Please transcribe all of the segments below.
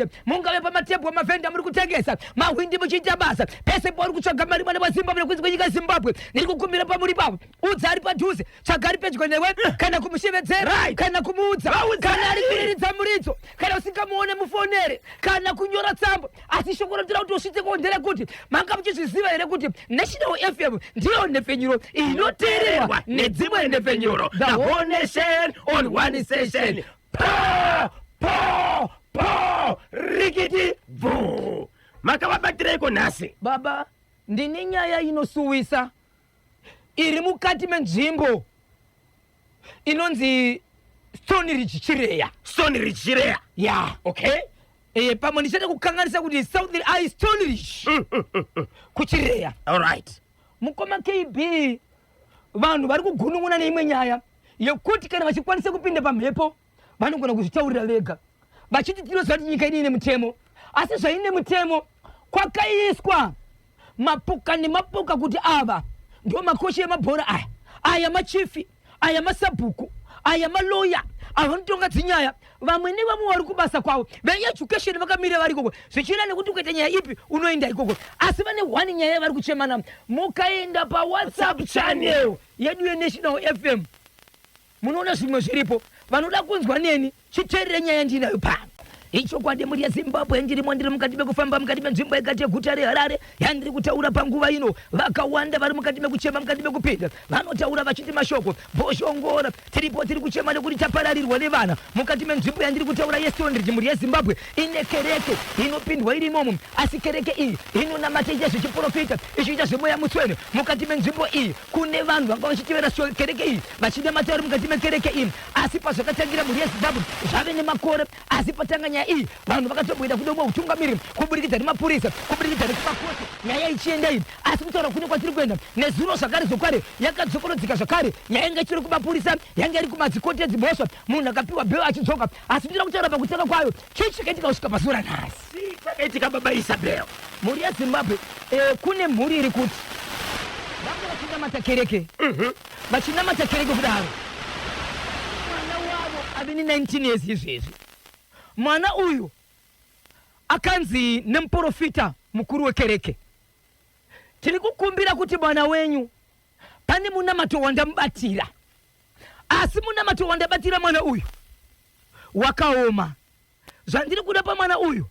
kuti mungave pamatebvu amavhenda muri kutengesa mahwindi muchiita basa pese pauri kutsvaga mari mwana waZimbabwe nekuzi kwenyika Zimbabwe ndiri kukumbira pamuri pavo udza ari padhuze tsvaga ari pedyo newe kana kumushevedzera kana kumuudza kana ari kuriridza muridzo kana usingamuone mufonere kana kunyora tsamba asi shoko rotira kuti usvitse kuondera kuti manga muchizviziva here kuti National FM ndiyo nhefenyuro inoteererwa nedzimwe nhefenyuro the whole nation on one station. Rikiti vu makavabatireko nhasi baba ndine nyaya inosuwisa iri mukati menzvimbo inonzi Stone Ridge Chireya yeah okay pamwe ndichada kukanganisa kuti Stone Ridge kuchireya. all right mukoma KB vanhu vari kugunun'una neimwe nyaya yekuti kana vachikwanisa kupinda pamhepo vanogona kuzvitaurira vega vachiti tinoziva kuti nyika ine mutemo asi zvaine mutemo kwakaiswa mapuka nemapuka kuti ava ndio makoshi emabhora aya machifi aya masabhuku aya maloya avanotonga dzinyaya vamwe nevamwe vari kubasa kwavo veeducation vakamira vari ikoko zvichira nekuti ukaita nyaya ipi unoenda ikoko asi vane one nyaya vari kuchemana mukaenda paWhatsApp channel yedu yeNational FM munoona zvimwe zviripo vanoda kunzwa neni chiteerere nyaya ndinayo pano ichokwadi muri yeZimbabwe ndirimo ndiri mukati mekufamba mukati menzvimbo yakati yeguta reHarare yandiri kutaura panguva ino vakawanda vari mukati mekuchema mukati mekupinda vanotaura vachiti mashoko boshongora tiripo tiri kuchema nekuti tapararirwa nevana mukati menzvimbo yandiri kutaura yeStone Ridge muri yeZimbabwe ine kereke inopindwa iri imomo asi kereke iyi inonamata icha zvichiprofita ichiita zvemoya mutsvene mukati menzvimbo iyi kune vanhu vanga vachitevera kereke iyi vachinamata vari mukati mekereke iyi asi pazvakatangira muri yeZimbabwe zvave nemakore asi patanga nyaya iyi vanhu vakatoboida kudomwa utungamiri kuburikidza nemapurisa kuburikidza nekumakoti nyaya ichienda iyi asi kutaura kune kwatiri kuenda nezuro zvakare zvokare yakadzokorodzika zvakare nyaya inge ichiri kumapurisa yange iri kumadzikoti edzimhosva munhu akapiwa bheo achidzoka asi ndira kutaura pakutanga kwayo chii chakaitika kusvika pazuva ranhasi chakaitika baba Isabel mhuri yeZimbabwe kune mhuri iri kuti vanga vachinamata kereke vachinamata kereke kudaro mwana wavo ave ne19 years izvezvi mwana uyu akanzi nemuprofita mukuru wekereke tiri kukumbira kuti mwana wenyu pane munamato wandamubatira asi munamato wandabatira mwana uyu wakaoma zvandiri kuda pamwana uyu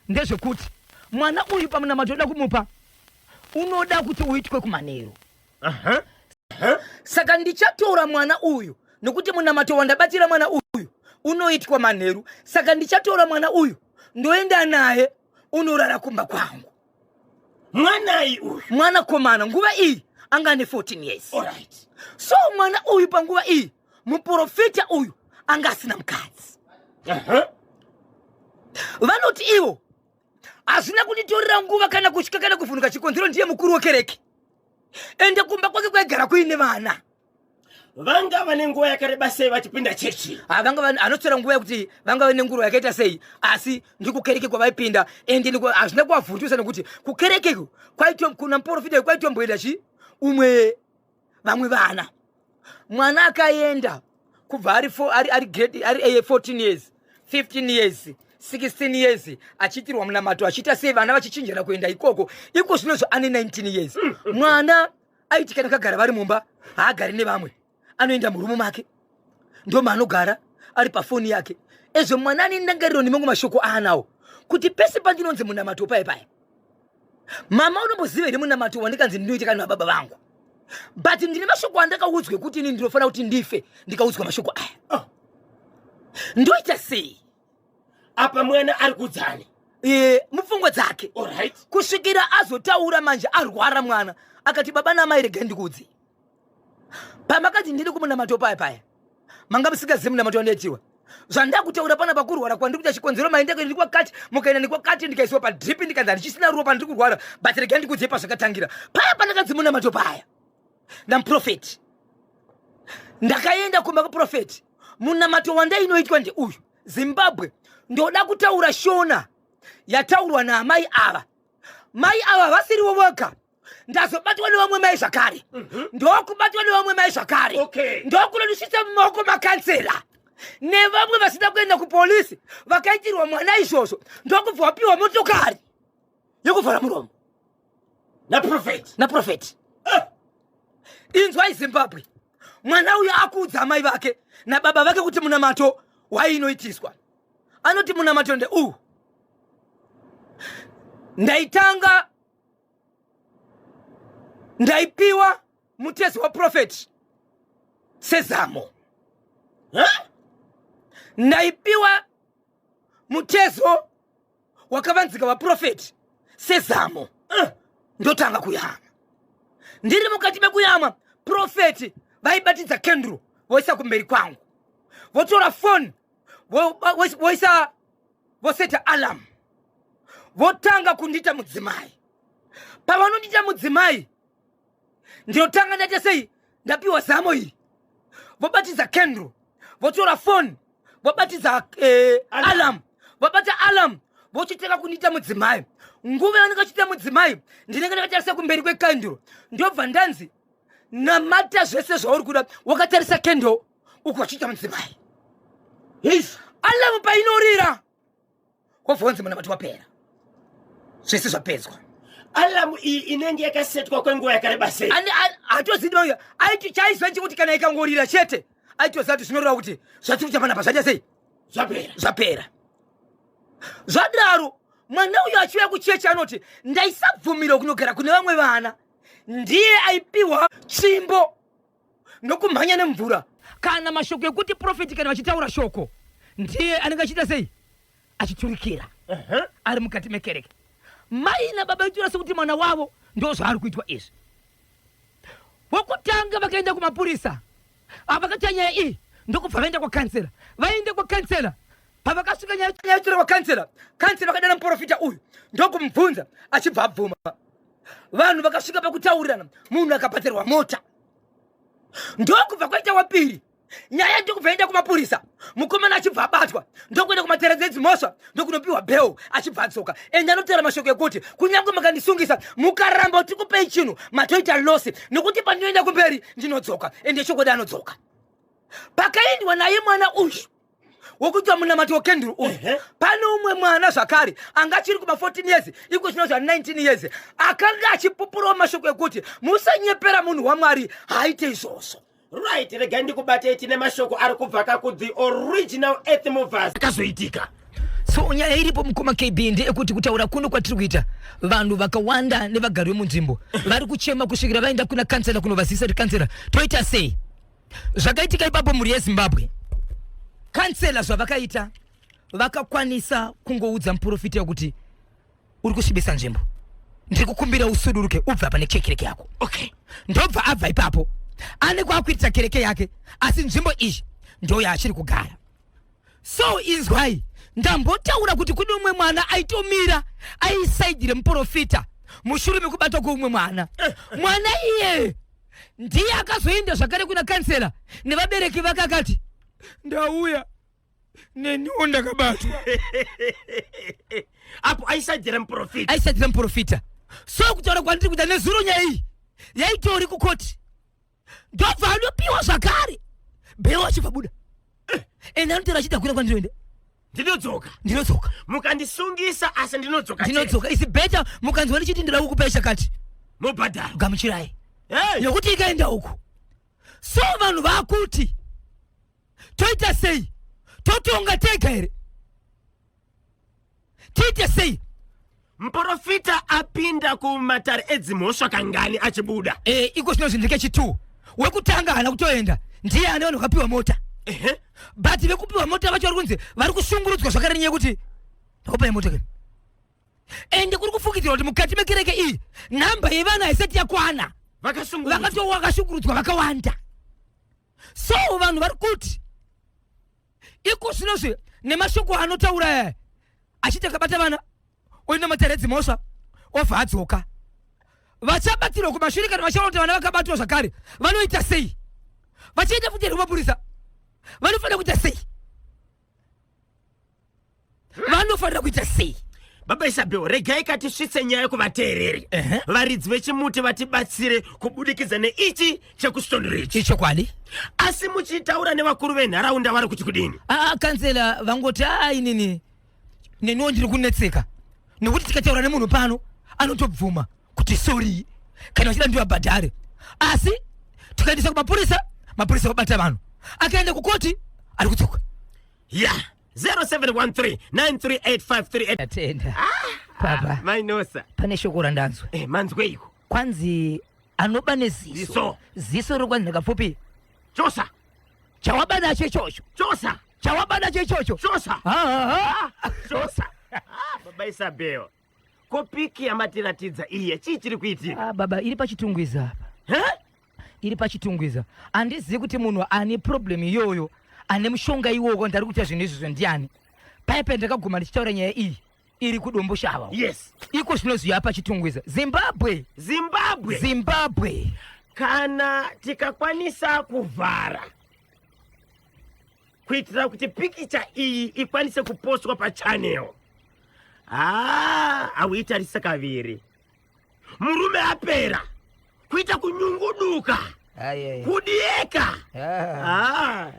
ndezvekuti mwana uyu pamunamato oda kumupa unoda kuti uitwe kumanheru saka ndichatora mwana uyu nekuti munamato wandabatira mwana uyu unoitwa manheru saka ndichatora mwana uyu ndoenda naye unorara kumba kwangu mwanai uyu mwana komana nguva iyi anga ane 14 years all right so mwana uyu panguva iyi muprofita uyu anga asina mukadzi vanoti ivo hazvina kunditorera nguva kana kusvika kana kuvhunuka chikonzero ndiye mukuru wekereke ende kumba kwake kwaigara kuine vana vanga vane nguva yakareba sei vachipinda chechi anotora nguva yekuti vanga vane nguva yakaita sei asi ndikukereke kwavaipinda ende hazvina kuvavhundusa nekuti kukereke kuna muprofita kwaitomboenda umwe vamwe vana mwana akaenda kubva ari 14 years 15 years 16 years achiitirwa munamato achiita sei vana vachichinjana kuenda ikoko iko zvinozvo ane 19 years mwana aiti kana kagara vari mumba haagari nevamwe anoenda murumu make ndo maanogara ari pafoni yake ezvo mwana ane ndangariro nemamwe mashoko aanawo kuti pese pandinonzi munamato paya mama unomboziva here munamato wandikanzi ndinoita kana vababa vangu but ndine mashoko andakaudzwe kuti ini ndinofanira kuti ndife ndikaudzwa mashoko aya ndoita sei apa mwana ari kudzani mupfungwa dzake all right kusvikira azotaura manje arwara mwana akati baba namai regai ndikudzi pamakati ndiri kumunamato paya manga musingazivi munamato wandaitiwa zvandakutaura pana pakurwara kwandiri kuita chikonzero maendeko ndikwakati mukaenda ndikwakati ndikaiswa padripi ndikanzi handichisina ruwa pandiri kurwara but regai ndikudziye pazvakatangira paya pandakanzi munamato paya namuprofeti ndakaenda kumba kuprofeti munamato wandainoitwa ndeuyu Zimbabwe ndoda kutaura shona yataurwa naamai ava mai ava vasiriwo voga ndazobatwa nevamwe mai zvakare ndokubatwa nevamwe mai zvakare okay ndokunodusvitsa mumaoko makansera ne vamwe vasida kuenda kupolisi vakaitirwa mwana izvozvo ndokubva wapiwa motokari yekuvhara muromo naprofeti. Inzwai Zimbabwe, mwana uyo akuudza amai vake nababa vake kuti munamato wainoitiswa. Anoti munamato nde ndaitanga ndaipiwa mutezo wa profeti sezamo. Ndaipiwa mutezo wakavanzika wa profeti sezamo. Ndotanga kuyama. Ndiri mukati mekuyama profeti vaibatidza kendro voisa kumberi kwangu. Votora phone voseta alarm. Votanga kundita mudzimai. Pavanondita mudzimai ndinotanga ndati sei ndapiwa zamo iri. Vobatidza kendro, votora phone, vobatidza alarm. Vobata alarm vochiteka kundita mudzimai. Nguva yanikachita mudzimai ndinenge ndakatarisa kumberi kwekendro ndobva ndanzi namata zvese zvauri kuda wakatarisa kendro uko wachita mudzimai. Alarm painorira wobvonzi munamati wapera zvese zvapedzwa. Alarm iyi inenge yakasetwa kwenguva yakareba sei? Hatozidi aiti chaizwa chikuti kana ikangorira chete aitoziva kuti zvinoreva kuti zvatiri kuita panapa zvaita sei zvapera. Zvadaro mwana uyo achiuya kuchechi anoti ndaisabvumira kunogara kune vamwe vana. Ndiye aipiwa tsvimbo nokumhanya nemvura. Kana mashoko ekuti profeti kana vachitaura shoko ndiye anenge achita sei achiturikira ari mukati mekereke. Mai nababa vaitora sekuti mwana wavo ndo zvaari kuitwa izvi. Wokutanga vakaenda kumapurisa vakati nyaya iyi ndokubva vaenda kwakansela. Vaende kwakansela pavakasvika nyaya yatora kwakansela, kansela vakadana muprofita uyu ndokumubvunza achibva abvuma. Vanhu vakasvika pakutaurirana, munhu akapatirwa mota. Ndokubva kwaita wapiri nyaya ndokubva yaenda kumapurisa, mukomana achibva abatwa ndokuenda kumateredza edzimhosva ndokunopiwa bheo achibva adzoka. Ende anotaura mashoko ekuti kunyange makandisungisa mukaramba kuti kupei chinhu matoita losi nokuti pandinoenda kumberi ndinodzoka. Ende chokwadi anodzoka. Pakaendwa naye mwana uyu wokuitwa munamati wekendro uyu, pane umwe mwana zvakare anga achiri kuma 14 years iko zvinozva 19 years akanga achipupurawo mashoko ekuti musanyepera munhu waMwari haaite izvozvo. Right, regai ndikubate tine mashoko ari kubva ku the original Earth Movers akazoitika. So nyaya iripo mukoma KB ndeyekuti kutaura kuno kwatiri kuita vanhu vakawanda nevagari vemunzvimbo vari kuchema kusvikira vaenda kuna kansela kunovazivisa kuti kansela toita sei. Zvakaitika ipapo mhuri yeZimbabwe, kansela zvavakaita vakakwanisa kungoudza muprofita wekuti uri kusvibisa nzvimbo, ndiri kukumbira usuduruke ubva pane kereke yako. Ndobva abva ipapo ane kwakuitira kereke yake, asi nzvimbo izvi ndo yaachiri kugara. So inzwai, ndambotaura kuti kune umwe mwana aitomira aisaidire muprofita mushure mekubatwa kweumwe mwana. Mwana iye ndiye akazoenda zvakare kuna kansela nevabereki vakakati ndauya neniwo ndakabatwa. Apo aisaidira muprofita. So kutaura kwandiri kuita nezuro nyaya iyi yaitori kukoti ndobva anopiwa zvakare bheo achibva buda. Ende anotora achida kuenda kwandinoenda ndinodzoka. Mukandisungisa asi ndinodzoka. Isi beta mukanzwa ndichiti ndira kukupei chakati mubhadharo gamuchirai nokuti ikaenda uku. So vanhu vakuti toita sei, totonga tega here, tiite sei. Muprofita apinda kumatare edzimhosva kangani achibuda. Iko zvinozvi ndikechitu wekutanga hana kutoenda ndiye ane vanhu vakapiwa mota. But vekupiwa mota vacho vari kunzi vari kushungurudzwa zvakare nenyaya yekuti ndakupai mota kani. Ende kuri kufungidzirwa kuti mukati mekereke iyi nhamba yevana haisati yakwana, vakashungurudzwa vakawanda. So vanhu vari kuti iko zvinozvi nemashoko anotaura achitaka bata vana oenda matare edzimhosva obva adzoka. Vachabatirwa kumashure kana vachaona kuti vana vakabatwa zvakare vanoita sei, vachienda futi kumapurisa vanofanira kuita sei, vanofanira kuita sei. baba Isabel, regai katisvitse nyaya kuvateereri varidzi vechimuti vatibatsire kubudikidza neichi chekuston ridge. Ichokwadi. Asi muchitaura nevakuru venharaunda vari kuti kudini? Kansela vangoti inini neniwo ndiri kunetseka nekuti tikataura nemunhu pano anotobvuma kuti sorry kana vachida ndivabhadhare, asi tikaendesa kumapurisa, mapurisa vabata vanhu, akaenda kukoti ari kutsuka. 0713-938-538. Atenda. Baba. Mainosa. Pane shoko randanzwa. Manzweiko. Kwanzi anoba neziso. Ziso rokwanzi ndakapfupi. Chosa. Chawabada chechocho. Chosa. Chawabada chechocho. Chosa. Chosa. Baba Isabel. Kopiki yamatiratidza iye chichiri kuitika. Baba iri pachitungwiza apa. Iri pachitungwiza. Andizivi kuti munhu ane problem iyoyo ane mushonga iwoko ndari kuita zvinhu izvozvo ndiani. Paipe ndakaguma ndichitaura nyaya iyi iri kudombo shava. Yes. Iko zvinoziva pachitungwiza. Zimbabwe. Kana tikakwanisa kuvhara kuitira kuti pikicha iyi ikwanise kupostwa pachannel. Hauitarisa kaviri. Murume apera kuita kunyunguduka, kudieka.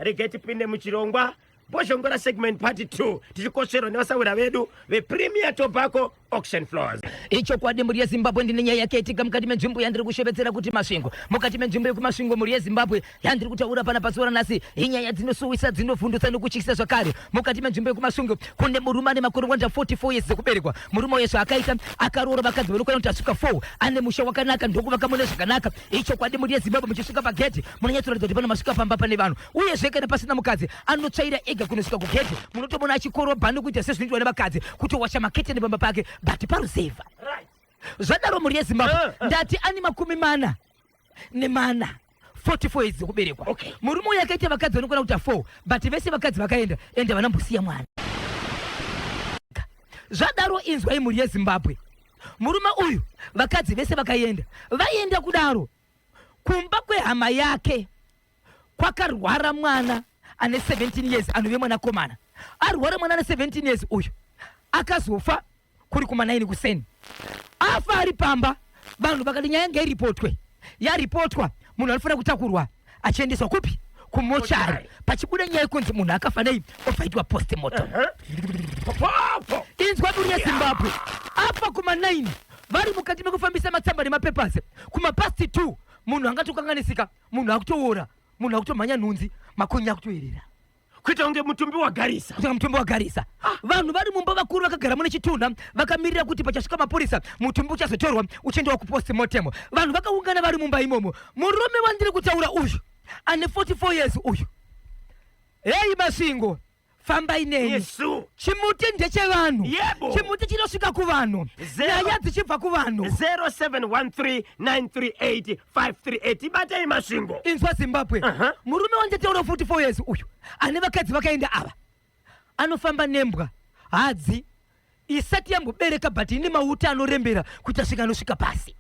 Regai tipinde muchirongwa boshongora segment part 2 tichikosverwa nevasawira vedu vePremier Tobacco Auction Floors. Ichokwadi muri yeZimbabwe ndine nyaya yakaitika mukati menzvimbo yandiri kushevedzera kuti Masvingo. Mukati menzvimbo yekuMasvingo muri yeZimbabwe yandiri kutaura pana pazuva ranhasi inyaya dzinosuvisa dzinovhundutsa nekutyisa zvakare. Mukati menzvimbo yekuMasvingo kune murume ane makore 44 years dzekuberekwa. Murume uyu akaita akaroora vakadzi vanokwana kuti asvika 4 ane musha wakanaka ndokuvaka mune zvakanaka. Ichokwadi muri yeZimbabwe muchisvika pagedhi munonyatsoratidza kuti pano masvika pamba pane vanhu uyezve kana pasina mukadzi anotsvaira ega kunosvika kugedhi munotoona achikorobha nekuita sezvinoitwa nevakadzi kutowasha maketeni pamba pake but parusevha. Zvadaro muri yeZimbabwe ndati ani 40 nemana 44 years dzekuberekwa. Murume uyu akaita vakadzi vanokwana kuita 4 but vese vakadzi vakaenda ende vanambusiya mwana. Zvadaro inzwai muri yeZimbabwe. Murume uyu vakadzi vese vakaenda vaenda kudaro kumba kwehama yake kwakarwara mwana ane 17 years anove mwanakomana. Arwara mwana ane 17 years uyu akazofa kuri kuma9 kuseni. Afa ari pamba vanhu vakati nyaya ngairipotwe. Yaripotwa munhu anofanira kutakurwa achiendeswa kupi? Kumochari. Pachibuda nyaya yekunzi munhu akafa nei ofaitwa postmortem. Inzwa muri yeZimbabwe apa kuma9 vari mukati mekufambisa matsamba nemapepazi kuma past 2 munhu angatokanganisika, munhu akutoora, munhu akutomhanya nhunzi, makonye akutoerera kuita unge mutumbi wagarisa. Vanhu vari mumba vakuru vakagara mune chitunha vakamirira kuti pachasvika mapurisa mutumbi uchazotorwa uchiendawa kupostmortem. Vanhu vakaungana vari mumba imomo. Murume wandiri kutaura uyu ane 44 years uyu. Hei Masvingo, fambai neni. Chimuti ndechevanhu. Chimuti chinosvika kuvanhu. Nyaya dzichibva kuvanhu. 0713-938-538. Ibatai Masvingo. Inzwa Zimbabwe. Murume wanditaura 44 years uyu ane vakadzi vakaenda ava anofamba nembwa hadzi isati yambobereka but ine mauta anorembera kuti asvika anosvika pasi.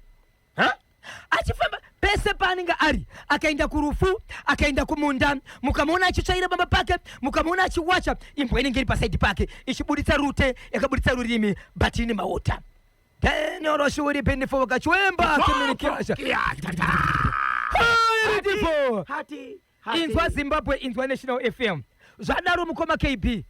Achifamba pese paanenge ari akaenda kurufu akaenda kumunda mukamuona achitsvaira baba pake mukamuona achiwacha imbwa inenge iri pasaidi pake ichibuditsa rute yakabuditsa rurimi but ine mauta. Tenyoroshuri penifo wakachwemba kemirikirasha. Inzwa Zimbabwe, inzwa National FM. Zvadaro mukoma KB.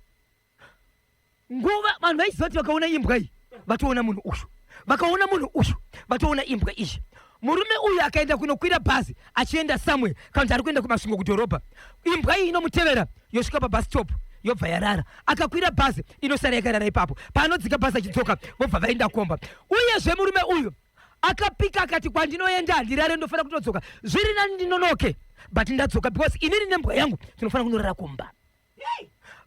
Nguva vanhu vaizoti vakaona imbwa iyi vatoona munhu uyu. Vakaona munhu uyu vatoona imbwa iyi. Murume uyu akaenda kunokwira bhazi achienda somewhere kana kuti ari kuenda kuMasvingo kudhorobha. Imbwa iyi inomutevera yosvika pabus stop yobva yarara. Akakwira bhazi inosara yakarara ipapo. Paanodzika bhazi achidzoka vobva vaenda komba. Uyezve murume uyu akapika akati kwandinoenda ndirare ndofanira kutodzoka. Zviri nani ndinonoke but ndadzoka because inini nembwa yangu tinofanira kunorara kumba.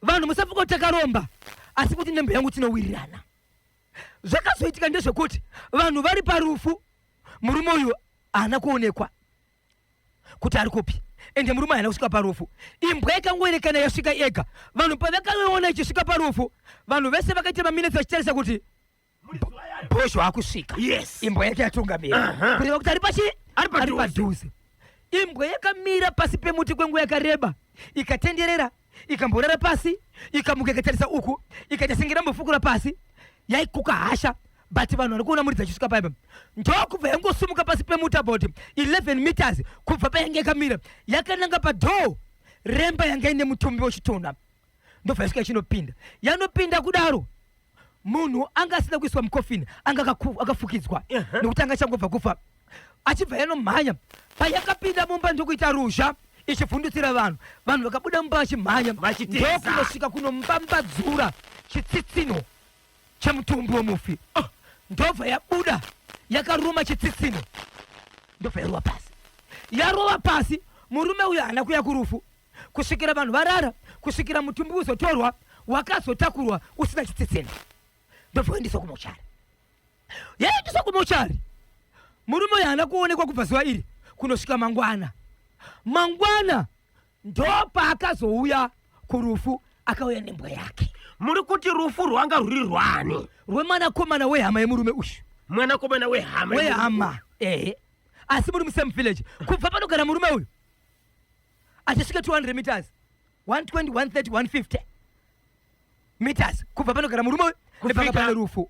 Vanhu musafuka kuti takaromba asi kuti nembwa yangu tinowirirana. Zvakazoitika ndezvekuti vanhu vari parufu murume uyu haana kuonekwa kuti ari kupi ende murume haana kusvika parufu. Imbwa yakangoerekana yasvika yega. Vanhu pavakaona ichisvika parufu vanhu vese vakaita maminitsi vachitarisa kuti Bosho akusvika. Imbwa yake yatungamira kureva kuti ari padhuze. Imbwa yakamira pasi pemuti kwenguva yakareba ikatenderera ikamborara pasi ikamuka ikatarisa uku ikaita senge irambofukura pasi yaikuka hasha but vanhu vari kuona muri dzachisvika paipa ndokubva yangosumuka pasi pemutabhoti 11 meters kubva payange yakamira yakananga padhoo remba yanga ine mutumbi wechitona ndobva yasvika ichinopinda yanopinda kudaro munhu anga asina kuiswa mukofini anga akafukidzwa nekuti anga changobva kufa achibva yanomhanya payakapinda mumba ndokuita ruzha ichivhundutsira vanhu vakabuda mumba vachimhanya ndokunosvika kunombambadzura chitsitsino chemutumbi womufi ndobva yabuda yakaruma chitsitsino ndobva yarova pasi murume uyo haana kuya kurufu kusvikira vanhu varara kusvikira mutumbi uzotorwa wakazotakurwa usina chitsitsino ndobva yaendeswa kumochari yaendeswa kumochari murume uyo haana kuonekwa kubva zuva iri kunosvika mangwana ndopaakazouya kurufu akauya nembwa yake. Muri kuti rufu rwanga ruri rwani? Rwemwanakomana wehama yemurume uyu. Mwanakomana wehama? Asi muri musame village. Kubva panogara murume uyu achisvika 200 meters 120 130 150 meters kubva panogara murume uyu nepaka pane rufu.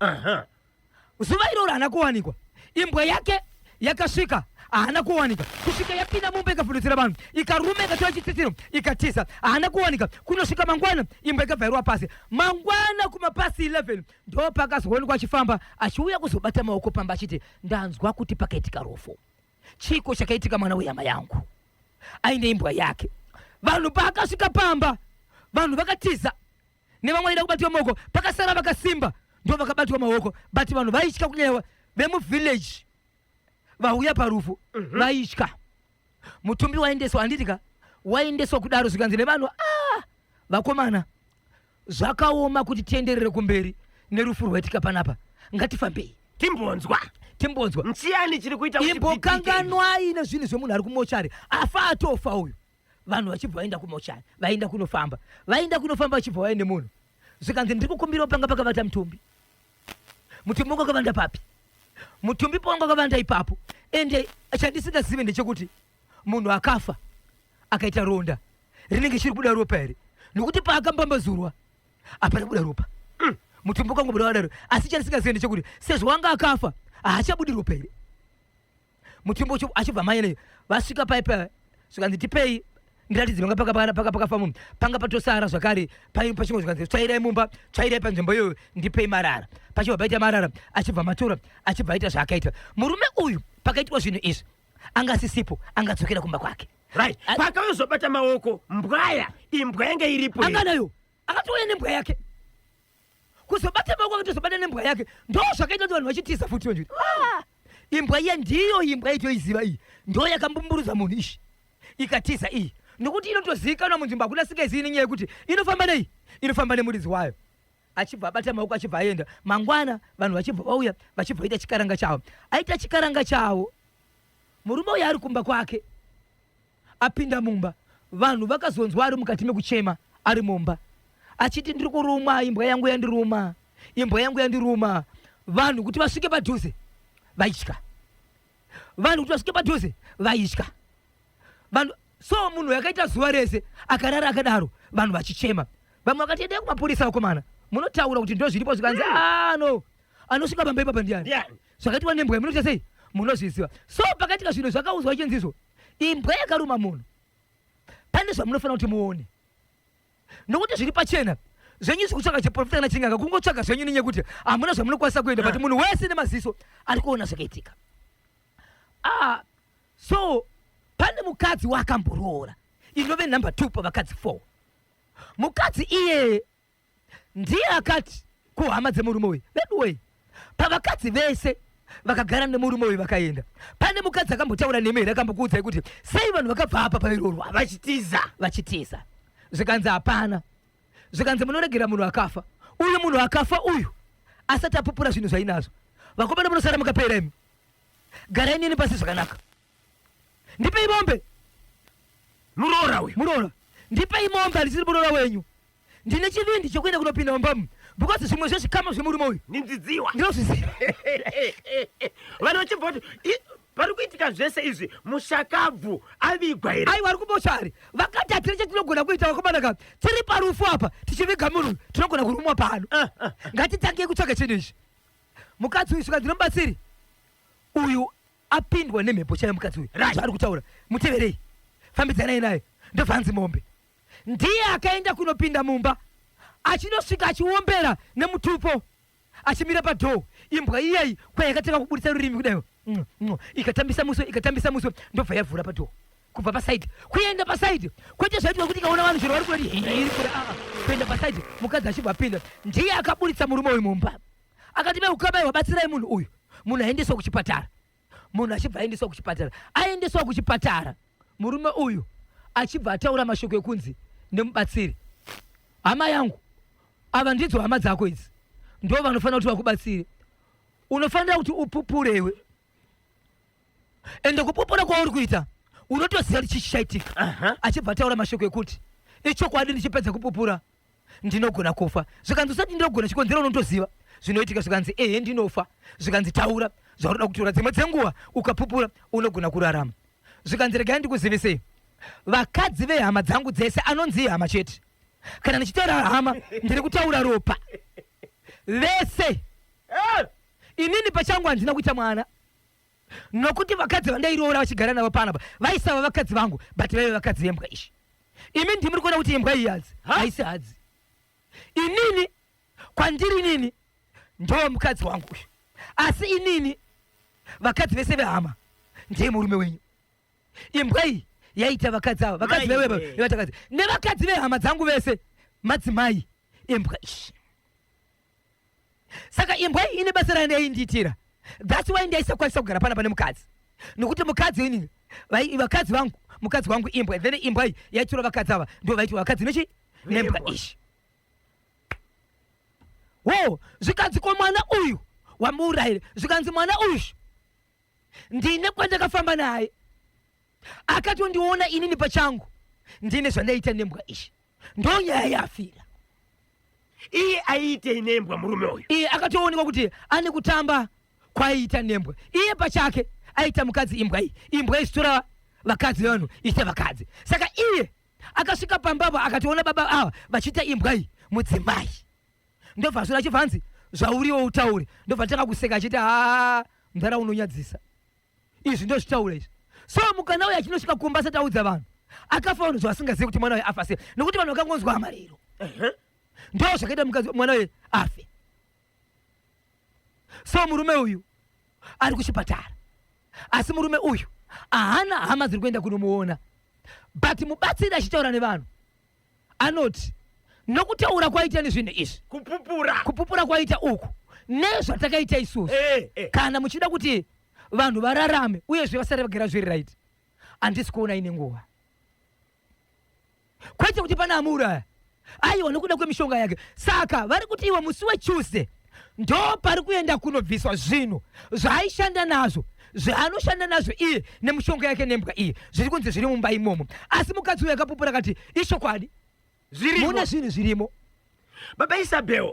Zuva iroro haana kuwanikwa. Imbwa yake yakasvika haana kuwanika kusvika yapinda mumba ikavhundutsira vanhu ikaruma ikatora chitsitsino ikatiza haana kuwanika kunosvika mangwana imbwa ikabvairwa pasi mangwana kumapasi 11 ndo pakazoonekwa achifamba achiuya kuzobata maoko pamba achiti ndanzwa kuti pakaitika rufu chiko chakaitika mwana wehama yangu aine imbwa yake. Vanhu pakasvika pamba vanhu vakatiza nevamwe vaida kubatiwa maoko pakasara vakasimba ndo vakabatwa maoko but vanhu vaitya kunyewa vemuvillage vauya parufu vaitya. Mutumbi waendeswa handitika waendeswa kudaro zvikanzi nevanhu vakomana zvakaoma kuti tienderere kumberi nerufu rwaitika panapa ngatifambei timbonzwa nchiyani chiri kuita imbokanganwa ine zvinhu zvemunhu ari kumochari afa atofa uyu. Vanhu vachibva vaenda kumochari vaenda kunofamba vachibva vaende munhu zvikanzi ndiri kukumbirawo panga pakavata mutumbi wanga akavanda papi mutumbi pawanga akavanda ipapo ende chandisingazive ndechekuti munhu akafa akaita ronda rinenge chiri kuda ropa here nokuti paakambambazurwa hapana kuda ropa mutumbi ukangobuda wadaro asi chandisingazive ndechekuti sezvo wanga akafa haachabudi ropa here. Mutumbi achibva mayeneyo vasvika paipa zvikanzi tipei ndiratidzi vanga pakafa munhu panga patosara zvakare pachimwe zvikanzi tsvairai mumba tsvairai panzvimbo iyoyo ndipei marara pachibva paita marara achibva matora achibva aita zvaakaita. Murume uyu pakaitwa zvinhu izvi anga asisipo angadzokera kumba kwake kwakayozobata maoko mbwaya imbwa yange iripo anganayo akatouya nembwa yake kuzobata maoko akatozobata nembwa yake ndo zvakaita kuti vanhu vachitiza futi vanhu imbwa iya ndiyo imbwa itoiziva iyi ndo yakambumburudza munhu ishi ikatiza iyi nokuti inotozivikanwa munzvimbo hakuna singaizivi nenyaya yekuti inofamba nei inofamba nemuridzi wayo. Achibva abata maoko achibva aenda mangwana vanhu vachibva vauya vachibva aita chikaranga chavo aita chikaranga chavo murume uyo ari kumba kwake apinda mumba vanhu vakazonzwa ari mukati mekuchema ari mumba achiti ndiri kurumwa imbwa yangu yandiruma vanhu kuti vasvike padhuze vaitya vanhu so munhu yakaita zuva rese akarara akadaro vanhu vachichema vamwe vakati endai kumapurisa vakomana munotaura kuti ndo zviripo zvikanzi anosvika pamba ipapa ndiani zvakaitwa nembwa munoita sei munozviziva. So pakaitika zvinhu zvakauzwa chinzizo imbwa yakaruma munhu pane zvamunofanira kuti muone nokuti zviri pachena zvenyu zvikutsvaka chiprofita kana chinganga kungotsvaga zvenyu nenyaya yekuti hamuna zvamunokwanisa kuenda but munhu wese nemaziso ari kuona zvakaitika. So pane mukadzi waakamboroora inove number 2 pavakadzi 4. Mukadzi iye ndiye akati kuhama dzemurume uyu veduwei pavakadzi vese vakagara nemurume uyu vakaenda pane mukadzi akambotaura nemeri akambokuudzai kuti sei vanhu vakabva apa pairorwa vachitiza zvikanzi hapana zvikanzi munoregera munhu akafa uyu asati apupura zvinhu zvainazvo vakomana munosara mukapera imi garai nini pasi zvakanaka ndipei mombe muroora ndipei mombe handisiri muroora wenyu ndine chivindi chokuenda kunopinda mumbamu because zvimwe zvezvikama zvemurume uyu ndinozviziva ndinozviziva vanhu vachibva kuti pari kuitika zvese izvi mushakabvu avigwa here? Aiwa vari kuboshari vakati hatiri chetinogona kuita vakomanaka tiri parufu apa tichiviga munhu tinogona kurumwa pano. Ngatitangei kutsvaga chinhu izvi. Mukadzi uyu svikadzi nomubatsiri uyu apindwa nemhepo chaiyo. Mukadzi uyu zvaari kutaura muteverei, fambidzanai naye. Ndobvanzi mombe ndiye akaenda kunopinda mumba achinosvika achiombera nemutupo achimira padhoo. Imbwa iyeyi kwayakatanga kubudisa rurimi kudayo ikatambisa muswe ndobva yavhura padhoo kubva pasaidi kuenda pasaidi. Kwete zvaitika kuti ikaona vanhu zviro vari kurati iri kure kuenda pasaidi. Mukadzi achibva apinda ndiye akaburitsa murume uyu mumba akati beukabai wabatsirai munhu uyu. Munhu aendeswa kuchipatara. Munhu achibva aendeswa kuchipatara aendeswa kuchipatara. Murume uyu achibva ataura mashoko ekunzi nemubatsiri, hama yangu ava ndidzo hama dzako idzi ndo vanofanira kuti vakubatsire. Unofanira kuti upupurewe ende kupupura kwauri kuita unotoziva kuti chichaitika. Achibva ataura mashoko ekuti ichokwadi ndichipedza kupupura ndinogona kufa. Zvikanzi usati ndinogona chikonzero unotoziva zvinoitika. Zvikanzi ndinofa. Zvikanzi taura zvaunoda kutora. Dzimwe dzenguva ukapupura unogona kurarama. Zvikanzi regai ndikuzivisei, vakadzi vehama dzangu dzese anonzi hama chete. Kana ndichitaura hama ndiri kutaura ropa vese. Inini pachangu handina kuita mwana nokuti vakadzi vandairoora vachigara navo panapa vaisava vakadzi vangu but vaive vakadzi vembwa izvi. Imi ndimuri kuona kuti imbwa iyi hadzi haisi hadzi. Inini kwandiri inini ndo mukadzi wangu uyu, asi inini vakadzi vese vehama ndiye murume wenyu. Imbwa iyi yaita vakadzi ava vakadzi vewevatakadzi nevakadzi vehama dzangu vese madzimai imbwa izvi. Saka imbwa iyi ine basa raindiitira. That's why ndaisakwanisa kugara pana pane mukadzi nokuti mukadzi inini vakadzi vangu mukadzi wangu imbwa then imbwa iyi yaitora vakadzi ava ndo vaiti vakadzi nechi nembwa izvi. Wo zvikanzi ko mwana uyu wamuurayire. Zvikanzi mwana uyu ndine kwandakafamba naye akatondiona inini pachangu ndine zvandaita nembwa izvi ndo nyaya yafira. Iye aiite nembwa murume uyu. Iye akatoonekwa kuti ane kutamba kwaiita nembwa. Iye pachake aita mukadzi imbwa iyi. Imbwa izitora vakadzi vevanhu iite vakadzi. Saka iye akasvika pambapa akatoona baba ava vachiita imbwa iyi mudzimai. Ndobva zvona achibvanzi zvauriwo utaure. Ndobva tanga kuseka achiti mdhara unonyadzisa. Izvi ndo zvitaura izvi. So mukana uyu achinosvika kumba asati audza vanhu akafa vanhu zvavasingazivi kuti mwana uyu afa sei nokuti vanhu vakangonzwa amariro. Ndo zvakaita mukadzi mwana uyu afe. So murume uyu ari kuchipatara asi murume uyu haana hama dziri kuenda kunomuona but mubatsiri achitaura nevanhu anoti nokutaura kwaita nezvinhu izvi kupupura kwaita uku nezvatakaita isusu kana muchida kuti vanhu vararame uyezve vasare vagara zviri right handisi kuona ine nguva. Kwete kuti pana amuuraya aiwa nokuda kwemishonga yake. Saka vari kuti iwe musi weTuesday ndo pari kuenda kunobviswa zvinhu zvaaishanda nazvo zvaanoshanda nazvo iye nemishonga yake nembwa iye zviri kunzi zviri mumba imomo. Asi mukadzi uyu akapupura kati ishokwadi mune zvinhu zvirimo. Baba Isabel,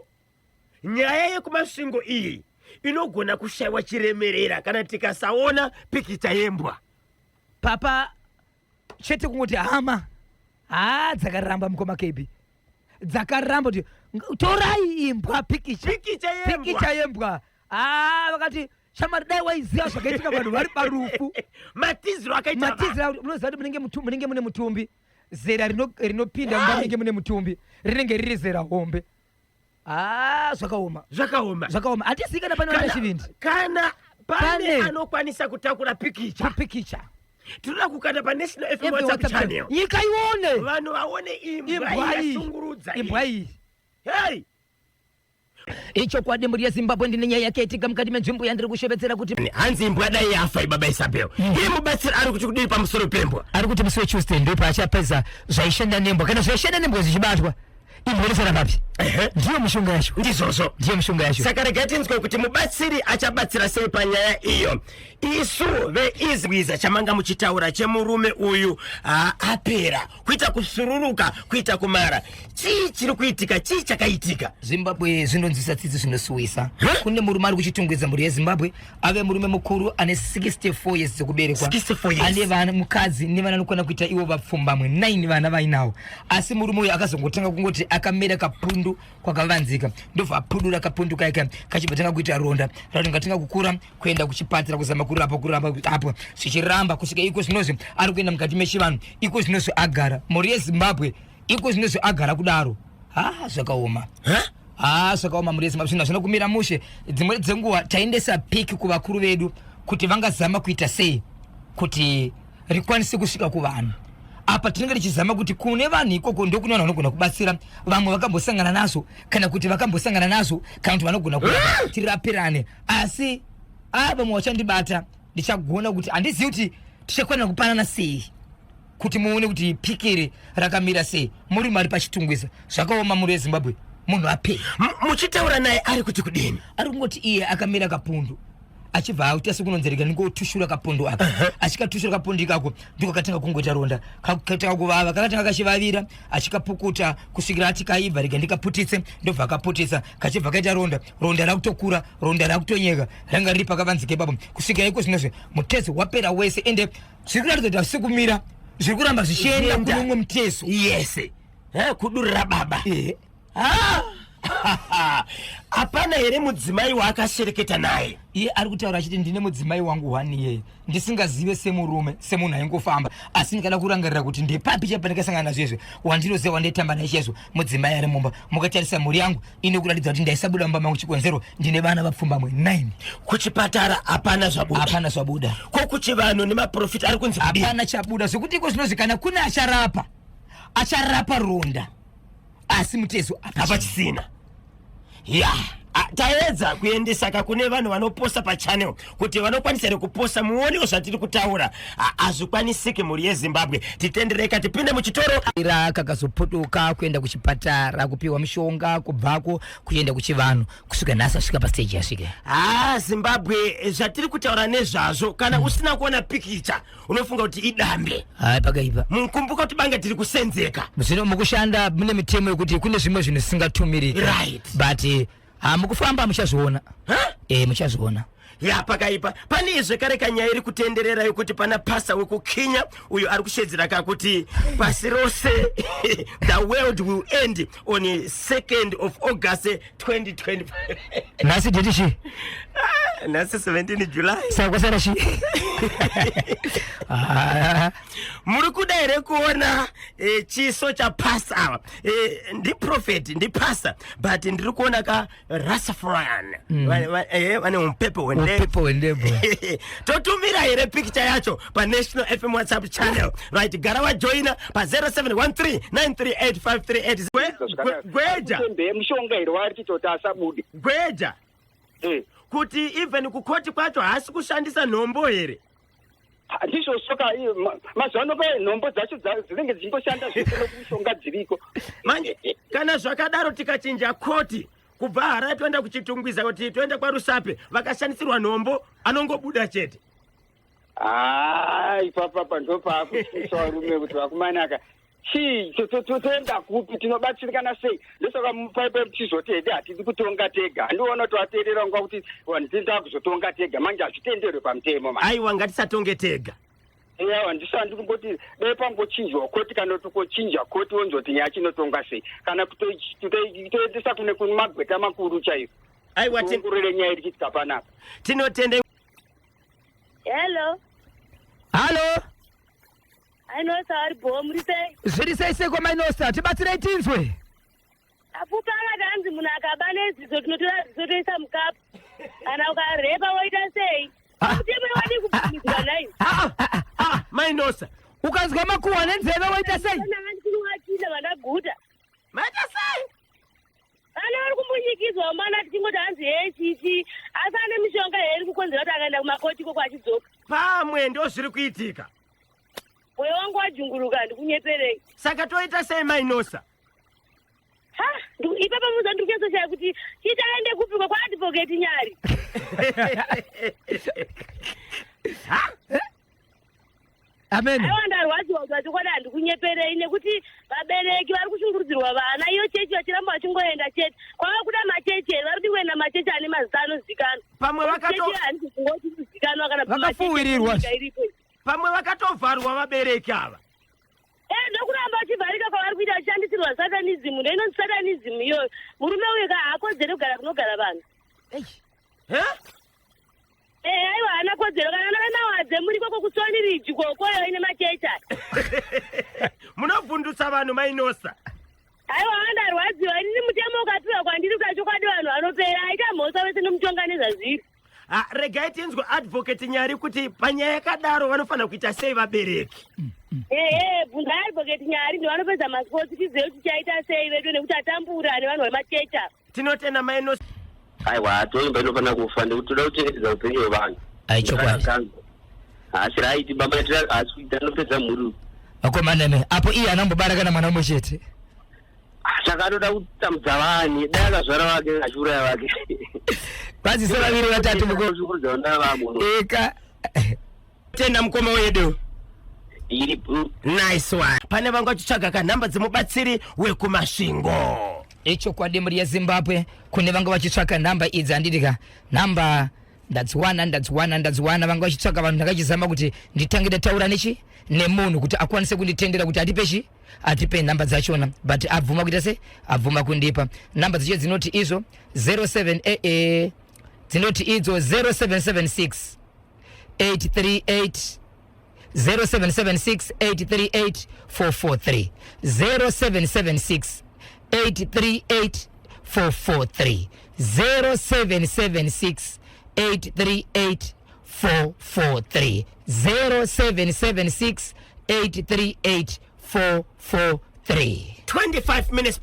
nyaya yekumasvingo iyi inogona kushayiwa chiremerera kana tikasaona pikicha yembwa. Papa chete kungoti hama dzakaramba mukoma KB dzakaramba kuti torai imbwa pikicha yembwa. Vakati shamari dai waiziva zvakaitika vanhu vari parufu matiziro akaita unoziva kuti munenge mune mutumbi zera rinopinda mumba munenge mune mutumbi rinenge riri zera hombe. Zvakaoma hatisivi kana pane vana chivindi kana pane anokwanisa kutakura pikicha tinoda kukanda paNational FM WhatsApp channel nyika ione vanhu vaone imbwa yasungurudza imbwa iyi. Hey, ichokwadi mburi yeZimbabwe ndine nyaya yakaitika mukati menzvimbo yandiri kushevedzera kuti hanzi imbwa dai yafa Baba Isabel. Iye mubatsiri ari kuti kudii pamusoro pembwa? Ari kuti musi weTuesday ndipo achapedza zvaishanda nembwa kana zvaishanda nembwa zichibatwa imbelesera papi ndiyo mishonga yacho ndizozo ndiyo mishonga yacho saka regai tinzwe kuti mubatsiri achabatsira sei panyaya iyo. Isu veizwiza chamanga muchitaura chemurume uyu apera kuita kusururuka kuita kumara. Chii chiri kuitika, chii chakaitika? Zimbabwe zvinonzwisa tsitsi zvinosuwisa. Kune murume ari kuchitungwidza mhuri yeZimbabwe, ave murume mukuru ane 64 years dzekuberekwa. 64 years. Ane vana mukadzi nevana anokwana kuita ivo vapfumbamwe 9 vana vainawo. Asi murume uyu akazongotanga kungoti akamera kapundu kwakavanzika. Ndobva apudura kapundu kake kachibva kuita ronda. Ratingatanga kukura kuenda kuchipatara kuzama kurapa apo. Zvichiramba kusvika iko zvinozvi ari kuenda mukati mechivanhu. Iko zvinozvi agara. Mhuri yeZimbabwe iko zvinozvi agara kudaro. Zvakaoma. Zvakaoma mhuri yeZimbabwe. Zvinhu zvinokumira mushe. Dzimwe dzenguva taendesa piki kuvakuru vedu kuti vangazama kuita sei kuti rikwanise kusvika kuvanhu. Apa tinenge tichizama kuti kune vanhu ikoko ndokune vanhu vanogona kubatsira vamwe vakambosangana nazo kana kuti vakambosangana nazo kana kuti vanogona kurapa tirapirane. Asi vamwe vachandibata ndichagona kuti handizivi kuti tichakwanisa kupanana sei kuti muone kuti pikiri rakamira sei. Muri mari pachitungwisa zvakaoma mhuri yeZimbabwe. Munhu ape muchitaura naye ari kuti kudini? Ari kungoti iye akamira kapundu achibva auta sekunonzereka ningotushura kapundu aka. Achikatushura kapundu ikako ndiko katanga kungoita ronda kakatanga kuvava kakatanga kachivavira achikapukuta kusvikira ati kaibva rega ndikaputitse ndobva akaputisa kachibva kaita ronda rakutokura ronda rakutonyeka ranga riri pakavanzika ipapo kusvikira iko zvinozve mutezo wapera wese ende zviri kuratidza kuti havisi kumira zviri kuramba zvichienda kune umwe mutezo. Yese kudurira baba. Hapana here mudzimai waakashereketa naye? Iye ari kutaura achiti ndine mudzimai wangu wani yeye ndisingazive semurume semunhu aingofamba asi ndikada kurangarira kuti ndepapi chapandakasangana nazvo izvo wandinoziva wandaitamba naye chaizvo mudzimai ari mumba. Mukatarisa mhuri yangu ine kuratidza kuti ndaisabuda mumba mangu chikonzero ndine vana vapfumbamwe 9. Kuchipatara hapana zvabuda? Hapana zvabuda. Ko kuchivanhu nemaprofita ari kunzi hapana chabuda zvokuti iko zvinozvi kana kune acharapa ronda asi mutezo hapachisina. Taedza kuendesa kakune vanhu vanoposta pachannel kuti vanokwanisa here kuposta muonewo zvatiri kutaura. Hazvikwanisiki mhuri yeZimbabwe. Titendereka tipinde muchitoro. Kakazoputuka kuenda kuchipatara kupiwa mishonga kubvako kuenda kuchivanhu kusvika nhasi asvika pastage yasvika. Zimbabwe zvatiri kutaura nezvazvo kana usina kuona pikicha unofunga kuti idambe. Pakaipa. Mukumbuka kuti banga tiri kusenzeka. Zvino mukushanda mune mitemo yekuti kune zvimwe zvinhu zvisingatumiriki. Right. But mukufamba muchazviona. Muchazviona. Pakaipa. Pane zvekare kanyaya iri kutenderera yokuti pana pasta wekuKenya uyo ari kushedzera kakuti pasi rose the world will end on 2nd of August 2025. Nhasi date chi? Nhasi 17 July. Saka sana chi? Muri kuda here kuona chiso chapasta ndi prophet ndi pasta but ndiri kuona ka Rastafarian vane umpepo wendebo. Totumira here picture yacho pa National FM WhatsApp channel. Right, gara wajoina pa 0713938538. Gweja mishonga iri wari chitota asabude. Gweja kuti even kukoti kwacho hasi kushandisa nhombo here? Ndizvo soka mazano pa nhombo dzacho dzinenge dzimboshanda zvese nokumishonga dziriko. Manje kana zvakadaro tikachinja koti kubva Harare toenda kuchitungwiza kuti toenda kwaRusape vakashandisirwa nhombo anongobuda chete. Ipapa ndopakuisa varume kuti vakumanaka toenda kupi tinobatsirikana sei ndosoka paipe tichizoti hede hatisi kutonga tega. Handiona kuti vateerera nguva kuti tinda kuzotonga tega manje hazvitenderwe pamutemo. Aiwa ngatisatonge tega. Handisandi kungoti dai pangochinjwa koti kana tokochinja koti wonzoti nyaya chinotonga sei kana kutoendesa kune magweta makuru chaivo. Aiwa tingurire nyaya iri chitika panapa. Tinotende. Hello. Ainosa ari bomuri sei? Zviri sei seko mainosa tibatsirei tinzwe. Apupa akatanzi munhu akaba neziso tinotora ziso toisa mukapu kana ukarepa woita sei? Kuteme wadi kupinizwa nayo. Mainosa ukazwa makuhwa nenzeve woita sei? Ndinowatina vanaguta. Maita sei? Vana vari kumbunyikidzwa mana tichingoti hanzi chichi asi ane mishonga iri kukonzera kuti akaenda kumakotiko kwachidzoka. Pamwe ndo zviri kuitika. Mwoyo wangu wajunguruka ndikunyeperei. Saka toita sei Mainosa? ha ipapa muzandikukesoshaya kuti chitaende kupikwa kwaadvocate Nyari. Amen. Aiwa ndarwadziwa chokwadi handikunyeperei nekuti vabereki vari kushungurudzirwa vana. Iyo chechi vachiramba vachingoenda chete kwava kuda machechi vari kuti kuenda machechi ane mazita anozivikanwa. Pamwe handisi kungoti kuzivikanwa kana vakafuwirirwa pamwe vakatovharwa vabereki ava. Ndokuramba vachivharika kwavari kuita vachishandisirwa satanism. Ndoinonzi satanism iyoyo. Murume uyu haakodzere kugara kunogara vanhu. Aiwa haana kodzero kana nanawadze muri koko kusoni riji kokoyo ine machechi aya. Munovhundutsa vanhu mainosa. Aiwa andarwadziwa inini mutemo ukapiwa kwandiri kuti chokwadi vanhu vanopera aita mhosa vese nomutonganidza zviri. Regai tinzwe advocate Nyari kuti panyaya yakadaro vanofanira kuita sei vabereki. Bvunza advocate Nyari ndivanopedza masikoti tizive kuti chaita sei vedu nekuti atambura nevanhu vemachechi ava. Tinotenda mainosa. Aiwa toimba inofanira kufa nekuti toda kuchengetedza upenyu hwevanhu. Aichokwadi. Asi raiti baba asi kuita anopedza mhuri. Akomaneme apo iye anambobara kana mwana umwe chete. Saka anoda kutamudza vanhu dai akazvara vake achiuraya vake. Vadzise vaviri vatatu mukurudzirwa ndavamwe. eka Tenda mukoma wedu. Iripo. Nice one. Pane vangu vachitsvaga kanhamba dzemubatsiri wekumasvingo. ichokwadi muri yeZimbabwe kune vanga vachitsvaka nhamba idzi handitika nhamba ndadziwana vanga vachitsvaka vanhu ndakachizama kuti nditange ndataura nemunhu kuti akwanise kunditendera kuti atipe nhamba dzachona but abvuma kuita se abvuma kundipa nhamba dzacho dzinoti idzo 07 dzinoti idzo 0776 838 0776 838 443 0776 838 443 0776 838 443 0776 838 443 25 minutes